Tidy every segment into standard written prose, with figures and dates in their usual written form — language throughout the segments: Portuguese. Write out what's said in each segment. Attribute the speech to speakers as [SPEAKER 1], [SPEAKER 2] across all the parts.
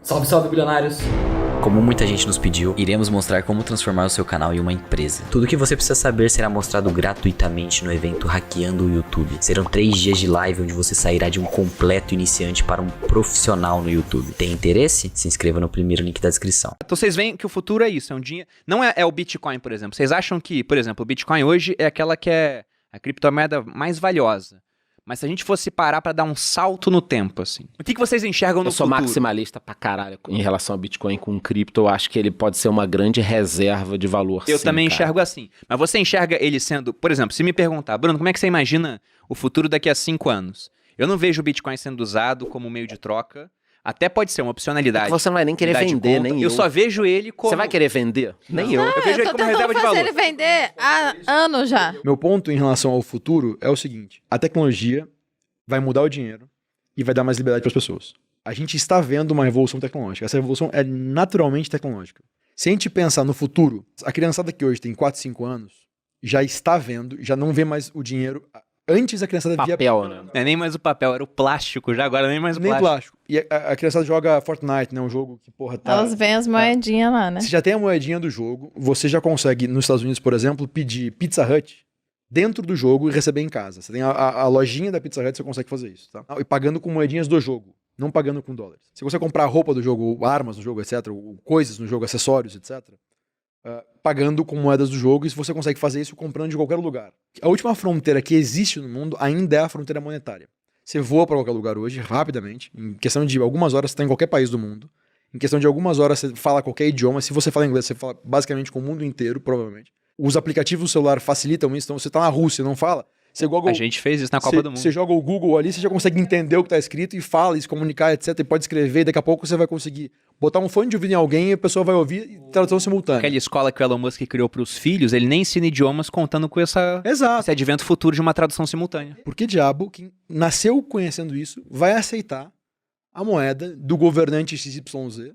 [SPEAKER 1] Salve, salve, bilionários!
[SPEAKER 2] Como muita gente nos pediu, iremos mostrar como transformar o seu canal em uma empresa. Tudo o que você precisa saber será mostrado gratuitamente no evento Hackeando o YouTube. Serão 3 dias de live onde você sairá de um completo iniciante para um profissional no YouTube. Tem interesse? Se inscreva no primeiro link da descrição.
[SPEAKER 3] Então vocês veem que o futuro é isso, é um dinheiro... Não é o Bitcoin, por exemplo. Vocês acham que, por exemplo, o Bitcoin hoje é aquela que é a criptomoeda mais valiosa. Mas se a gente fosse parar pra dar um salto no tempo, assim, o que vocês enxergam no futuro?
[SPEAKER 4] Eu sou maximalista pra caralho em relação ao Bitcoin com cripto. Eu acho que ele pode ser uma grande reserva de valor.
[SPEAKER 3] Eu
[SPEAKER 4] sim,
[SPEAKER 3] também
[SPEAKER 4] cara.
[SPEAKER 3] enxergo assim. Mas você enxerga ele sendo... Por exemplo, se me perguntar, Bruno, como é que você imagina o futuro daqui a 5 anos? Eu não vejo o Bitcoin sendo usado como meio de troca. Até pode ser uma opcionalidade.
[SPEAKER 4] Você não vai nem querer vender, nem eu.
[SPEAKER 3] Eu só vejo ele como...
[SPEAKER 4] Você vai querer vender? Nem eu.
[SPEAKER 3] Eu vejo ele como reserva de valor.
[SPEAKER 5] Eu tô tentando fazer ele vender há anos já.
[SPEAKER 6] Meu ponto em relação ao futuro é o seguinte: a tecnologia vai mudar o dinheiro e vai dar mais liberdade para as pessoas. A gente está vendo uma revolução tecnológica. Essa revolução é naturalmente tecnológica. Se a gente pensar no futuro, a criançada que hoje tem 4, 5 anos já está vendo, já não vê mais o dinheiro. Antes a criançada via
[SPEAKER 4] papel, né?
[SPEAKER 3] Não é nem mais o papel, era o plástico já, agora nem mais o
[SPEAKER 6] nem
[SPEAKER 3] plástico.
[SPEAKER 6] plástico. E a criançada joga Fortnite, né? Um jogo que, porra, tá...
[SPEAKER 5] Elas veem as moedinhas lá, né?
[SPEAKER 6] Você já tem a moedinha do jogo, você já consegue, nos Estados Unidos, por exemplo, pedir Pizza Hut dentro do jogo e receber em casa. Você tem a lojinha da Pizza Hut, você consegue fazer isso, tá? E pagando com moedinhas do jogo, não pagando com dólares. Você consegue comprar roupa do jogo, ou armas no jogo, etc., ou coisas no jogo, acessórios, etc., pagando com moedas do jogo, e você consegue fazer isso comprando de qualquer lugar. A última fronteira que existe no mundo ainda é a fronteira monetária. Você voa para qualquer lugar hoje, rapidamente, em questão de algumas horas você está em qualquer país do mundo, em questão de algumas horas você fala qualquer idioma. Se você fala inglês, você fala basicamente com o mundo inteiro, provavelmente. Os aplicativos do celular facilitam isso, então você tá na Rússia, não fala. Você Google,
[SPEAKER 3] a gente fez isso na Copa do Mundo.
[SPEAKER 6] Você joga o Google ali, você já consegue entender o que tá escrito e fala, e se comunicar, etc. E pode escrever, e daqui a pouco você vai conseguir botar um fone de ouvido em alguém e a pessoa vai ouvir e tradução simultânea.
[SPEAKER 3] Aquela escola que o Elon Musk criou pros filhos, ele nem ensina idiomas contando com esse advento futuro de uma tradução simultânea.
[SPEAKER 6] Por que diabo quem nasceu conhecendo isso vai aceitar a moeda do governante XYZ,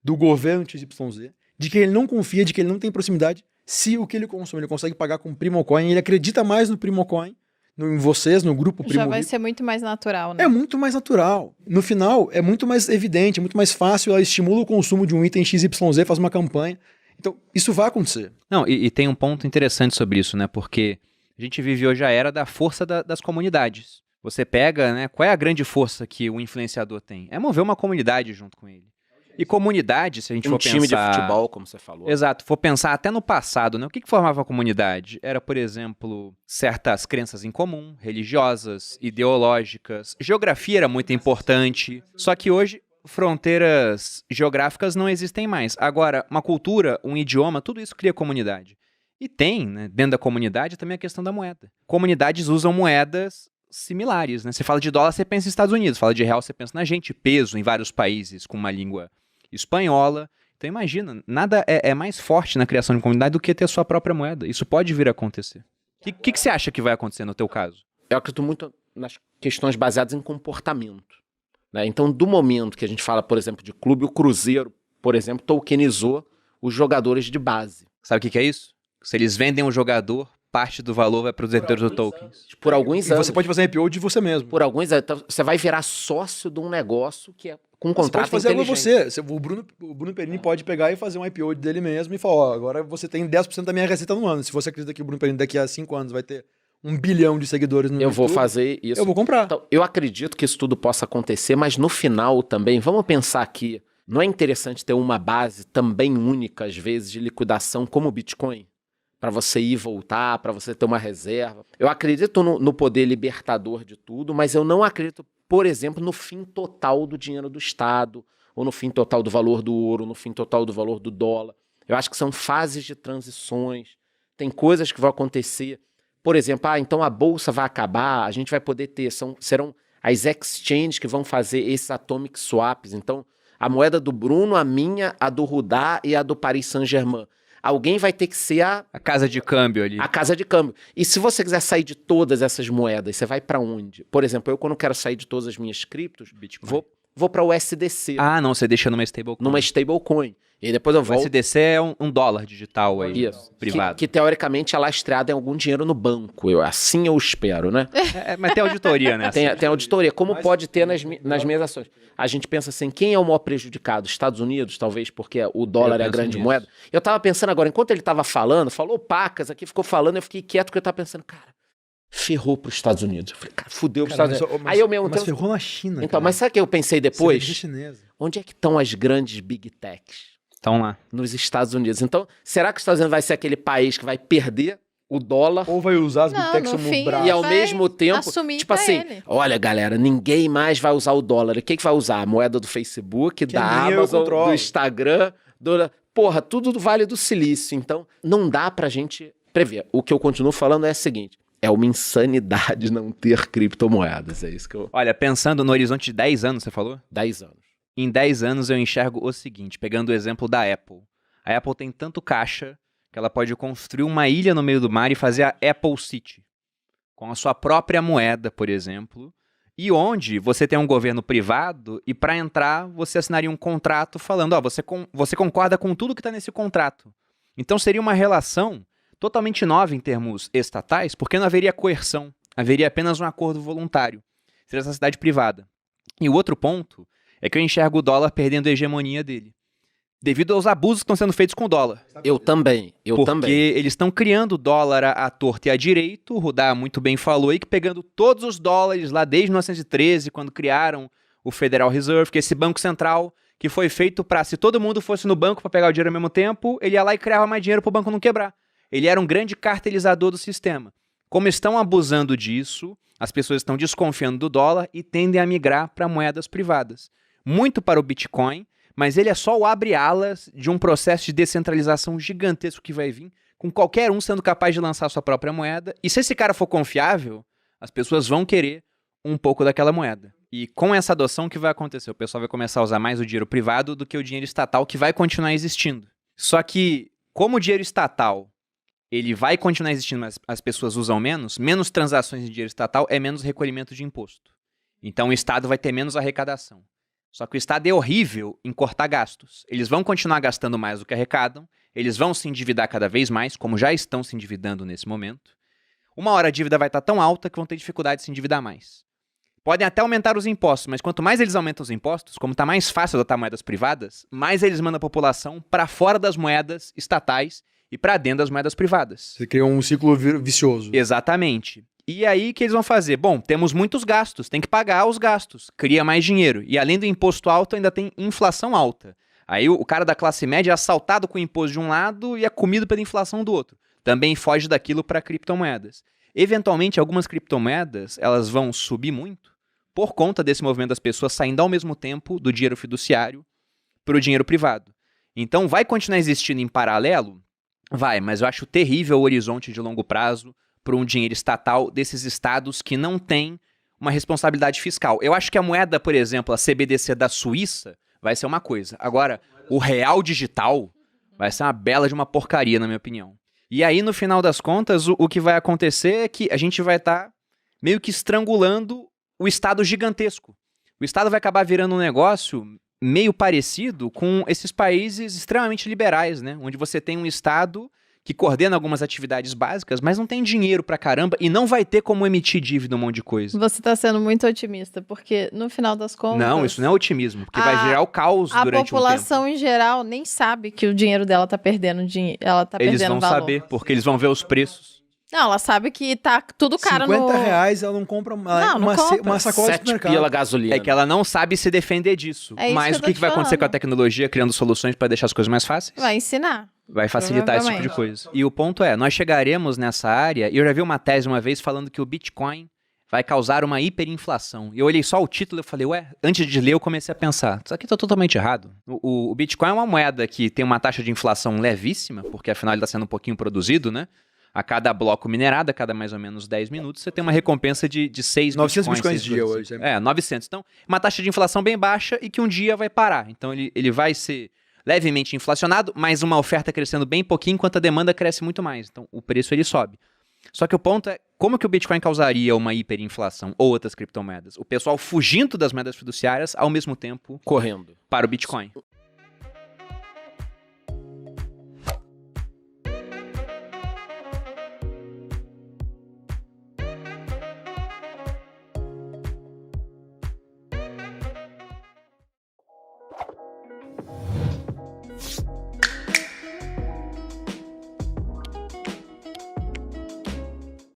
[SPEAKER 6] do governo XYZ, de que ele não confia, de que ele não tem proximidade, se o que ele consome ele consegue pagar com Primocoin, ele acredita mais no Primocoin, em vocês, no grupo Primo.
[SPEAKER 5] Já vai ser muito mais natural, né?
[SPEAKER 6] É muito mais natural. No final, é muito mais evidente, é muito mais fácil, ela estimula o consumo de um item XYZ, faz uma campanha. Então, isso vai acontecer.
[SPEAKER 3] Não, e tem um ponto interessante sobre isso, né? Porque a gente vive hoje a era da força das comunidades. Você pega, né? Qual é a grande força que o influenciador tem? É mover uma comunidade junto com ele. E comunidade, se a gente for pensar...
[SPEAKER 4] Um time de futebol, como você falou.
[SPEAKER 3] Exato. For pensar até no passado, né? O que formava a comunidade? Era, por exemplo, certas crenças em comum, religiosas, ideológicas. Geografia era muito importante. Só que hoje, fronteiras geográficas não existem mais. Agora, uma cultura, um idioma, tudo isso cria comunidade. E tem, né, dentro da comunidade, também a questão da moeda. Comunidades usam moedas similares, né? Você fala de dólar, você pensa nos Estados Unidos. Fala de real, você pensa na gente. Peso em vários países com uma língua espanhola. Então imagina, nada é mais forte na criação de comunidade do que ter sua própria moeda. Isso pode vir a acontecer. O que você acha que vai acontecer no teu caso?
[SPEAKER 4] Eu acredito muito nas questões baseadas em comportamento, né? Então, do momento que a gente fala, por exemplo, de clube, o Cruzeiro, por exemplo, tokenizou os jogadores de base.
[SPEAKER 3] Sabe o que é isso? Se eles vendem um jogador, parte do valor vai para os detentores do tokens.
[SPEAKER 4] Por alguns anos.
[SPEAKER 6] E você pode fazer um IPO de você mesmo.
[SPEAKER 4] Por alguns anos. Então, você vai virar sócio de um negócio que é com um contrato
[SPEAKER 6] inteligente. Você pode fazer algo
[SPEAKER 4] inteligente.
[SPEAKER 6] O Bruno Perini pode pegar e fazer um IPO dele mesmo e falar, ó, agora você tem 10% da minha receita no ano. Se você acredita que o Bruno Perini daqui a 5 anos vai ter 1 bilhão de seguidores no YouTube,
[SPEAKER 4] eu vou fazer isso.
[SPEAKER 6] Eu vou comprar.
[SPEAKER 4] Então, eu acredito que isso tudo possa acontecer, mas no final também, vamos pensar aqui, não é interessante ter uma base também única, às vezes, de liquidação como o Bitcoin? Para você ir e voltar, para você ter uma reserva. Eu acredito no poder libertador de tudo, mas eu não acredito, por exemplo, no fim total do dinheiro do Estado, ou no fim total do valor do ouro, no fim total do valor do dólar. Eu acho que são fases de transições, tem coisas que vão acontecer. Por exemplo, então a bolsa vai acabar, a gente vai poder ter, serão as exchanges que vão fazer esses atomic swaps. Então, a moeda do Bruno, a minha, a do Rudá e a do Paris Saint-Germain. Alguém vai ter que ser a
[SPEAKER 3] casa de câmbio ali.
[SPEAKER 4] A casa de câmbio. E se você quiser sair de todas essas moedas, você vai para onde? Por exemplo, eu quando quero sair de todas as minhas criptos, vou para o USDC,
[SPEAKER 3] Ah, não, você deixa numa stablecoin.
[SPEAKER 4] numa stablecoin. E aí depois eu
[SPEAKER 3] O
[SPEAKER 4] volto.
[SPEAKER 3] SDC é um dólar digital aí,
[SPEAKER 4] Isso.
[SPEAKER 3] privado.
[SPEAKER 4] Que teoricamente é lastreado em algum dinheiro no banco. Assim eu espero, né?
[SPEAKER 3] Mas tem auditoria, né?
[SPEAKER 4] Tem auditoria, como pode ter nas minhas ações. A gente pensa assim, quem é o maior prejudicado? Estados Unidos, talvez, porque o dólar
[SPEAKER 3] Eu
[SPEAKER 4] é a
[SPEAKER 3] penso
[SPEAKER 4] grande
[SPEAKER 3] nisso.
[SPEAKER 4] moeda. Eu tava pensando agora, enquanto ele tava falando, falou pacas aqui, ficou falando, eu fiquei quieto porque eu tava pensando, cara, ferrou pros Estados Unidos. Eu falei, cara, fudeu pros
[SPEAKER 6] Cara,
[SPEAKER 4] Estados Unidos.
[SPEAKER 6] mas-
[SPEAKER 4] Aí eu mesmo
[SPEAKER 6] mas
[SPEAKER 4] tempo...
[SPEAKER 6] ferrou na China,
[SPEAKER 4] Então,
[SPEAKER 6] cara.
[SPEAKER 4] mas sabe o que eu pensei depois?
[SPEAKER 6] Cerveja chinesa.
[SPEAKER 4] Onde é que estão as grandes big techs?
[SPEAKER 3] Estão lá.
[SPEAKER 4] Nos Estados Unidos. Então, será que os Estados Unidos vai ser aquele país que vai perder o dólar
[SPEAKER 6] Ou vai usar as
[SPEAKER 5] Não,
[SPEAKER 6] big techs
[SPEAKER 5] no
[SPEAKER 6] como
[SPEAKER 5] fim,
[SPEAKER 6] braço.
[SPEAKER 4] e ao
[SPEAKER 5] vai
[SPEAKER 4] mesmo tempo,
[SPEAKER 5] assumir
[SPEAKER 4] tipo
[SPEAKER 5] pra
[SPEAKER 4] assim,
[SPEAKER 5] ele.
[SPEAKER 4] olha galera, ninguém mais vai usar o dólar. O que que vai usar? A moeda do Facebook,
[SPEAKER 6] Que
[SPEAKER 4] da
[SPEAKER 6] nem eu
[SPEAKER 4] Amazon,
[SPEAKER 6] controlo.
[SPEAKER 4] do Instagram, porra, tudo do Vale do Silício. Então, não dá pra gente prever. O que eu continuo falando é o seguinte, é uma insanidade não ter criptomoedas. É isso que eu...
[SPEAKER 3] Olha, pensando no horizonte de 10 anos, você falou?
[SPEAKER 4] 10 anos.
[SPEAKER 3] Em 10 anos eu enxergo o seguinte, pegando o exemplo da Apple. A Apple tem tanto caixa que ela pode construir uma ilha no meio do mar e fazer a Apple City, com a sua própria moeda, por exemplo, e onde você tem um governo privado e para entrar você assinaria um contrato falando, ó, você concorda com tudo que está nesse contrato. Então seria uma relação totalmente nova em termos estatais, porque não haveria coerção, haveria apenas um acordo voluntário. Seria essa cidade privada. E o outro ponto é que eu enxergo o dólar perdendo a hegemonia dele, devido aos abusos que estão sendo feitos com o dólar.
[SPEAKER 4] Eu também.
[SPEAKER 3] Porque eles estão criando dólar à torta e à direito, o Rudá muito bem falou aí, que pegando todos os dólares lá desde 1913, quando criaram o Federal Reserve, que é esse banco central que foi feito para, se todo mundo fosse no banco para pegar o dinheiro ao mesmo tempo, ele ia lá e criava mais dinheiro para o banco não quebrar. Ele era um grande cartelizador do sistema. Como estão abusando disso, as pessoas estão desconfiando do dólar e tendem a migrar para moedas privadas. Muito para o Bitcoin, mas ele é só o abre-alas de um processo de descentralização gigantesco que vai vir, com qualquer um sendo capaz de lançar sua própria moeda. E se esse cara for confiável, as pessoas vão querer um pouco daquela moeda. E com essa adoção, o que vai acontecer? O pessoal vai começar a usar mais o dinheiro privado do que o dinheiro estatal, que vai continuar existindo. Só que, como o dinheiro estatal ele vai continuar existindo, mas as pessoas usam menos transações de dinheiro estatal é menos recolhimento de imposto. Então o Estado vai ter menos arrecadação. Só que o Estado é horrível em cortar gastos. Eles vão continuar gastando mais do que arrecadam, eles vão se endividar cada vez mais, como já estão se endividando nesse momento. Uma hora a dívida vai estar tão alta que vão ter dificuldade de se endividar mais. Podem até aumentar os impostos, mas quanto mais eles aumentam os impostos, como está mais fácil adotar moedas privadas, mais eles mandam a população para fora das moedas estatais e para dentro das moedas privadas.
[SPEAKER 6] Você cria um ciclo vicioso.
[SPEAKER 3] Exatamente. E aí, o que eles vão fazer? Bom, temos muitos gastos, tem que pagar os gastos, cria mais dinheiro. E além do imposto alto, ainda tem inflação alta. Aí o cara da classe média é assaltado com o imposto de um lado e é comido pela inflação do outro. Também foge daquilo para criptomoedas. Eventualmente, algumas criptomoedas elas vão subir muito por conta desse movimento das pessoas saindo ao mesmo tempo do dinheiro fiduciário para o dinheiro privado. Então, vai continuar existindo em paralelo? Vai, mas eu acho terrível o horizonte de longo prazo para um dinheiro estatal desses estados que não têm uma responsabilidade fiscal. Eu acho que a moeda, por exemplo, a CBDC da Suíça, vai ser uma coisa. Agora, o real digital vai ser uma bela de uma porcaria, na minha opinião. E aí, no final das contas, o que vai acontecer é que a gente vai estar meio que estrangulando o Estado gigantesco. O Estado vai acabar virando um negócio meio parecido com esses países extremamente liberais, né? Onde você tem um Estado que coordena algumas atividades básicas, mas não tem dinheiro pra caramba e não vai ter como emitir dívida, um monte de coisa.
[SPEAKER 5] Você tá sendo muito otimista, porque no final das contas...
[SPEAKER 3] Não, isso não é otimismo, porque vai gerar o caos
[SPEAKER 5] A
[SPEAKER 3] durante um
[SPEAKER 5] população
[SPEAKER 3] tempo.
[SPEAKER 5] em geral nem sabe que o dinheiro dela tá perdendo dinheiro, ela tá
[SPEAKER 3] Eles
[SPEAKER 5] perdendo
[SPEAKER 3] vão
[SPEAKER 5] valor.
[SPEAKER 3] saber, porque eles vão ver os preços.
[SPEAKER 5] Não, ela sabe que tá tudo caro
[SPEAKER 6] R$50 ela não compra
[SPEAKER 5] Não compra.
[SPEAKER 6] uma sacola de
[SPEAKER 4] 7
[SPEAKER 6] supermercado.
[SPEAKER 4] pila gasolina.
[SPEAKER 3] É que ela não sabe se defender disso.
[SPEAKER 5] É isso
[SPEAKER 3] Mas
[SPEAKER 5] que
[SPEAKER 3] o
[SPEAKER 5] eu tô
[SPEAKER 3] que
[SPEAKER 5] te
[SPEAKER 3] vai acontecer com a
[SPEAKER 5] falando.
[SPEAKER 3] tecnologia criando soluções para deixar as coisas mais fáceis?
[SPEAKER 5] Vai ensinar.
[SPEAKER 3] Vai facilitar esse tipo de coisa. E o ponto é, nós chegaremos nessa área, e eu já vi uma tese uma vez falando que o Bitcoin vai causar uma hiperinflação. E eu olhei só o título e falei, ué, antes de ler eu comecei a pensar, isso aqui tá totalmente errado. O Bitcoin é uma moeda que tem uma taxa de inflação levíssima, porque afinal ele está sendo um pouquinho produzido, né? A cada bloco minerado, a cada mais ou menos 10 minutos, você tem uma recompensa de 6
[SPEAKER 6] 900
[SPEAKER 3] bitcoins.
[SPEAKER 6] bitcoins dia hoje.
[SPEAKER 3] É, 900. Então, uma taxa de inflação bem baixa e que um dia vai parar. Então, ele vai ser levemente inflacionado, mas uma oferta crescendo bem pouquinho, enquanto a demanda cresce muito mais. Então, o preço ele sobe. Só que o ponto é, como que o Bitcoin causaria uma hiperinflação ou outras criptomoedas? O pessoal fugindo das moedas fiduciárias ao mesmo tempo
[SPEAKER 4] Correndo.
[SPEAKER 3] para o Bitcoin.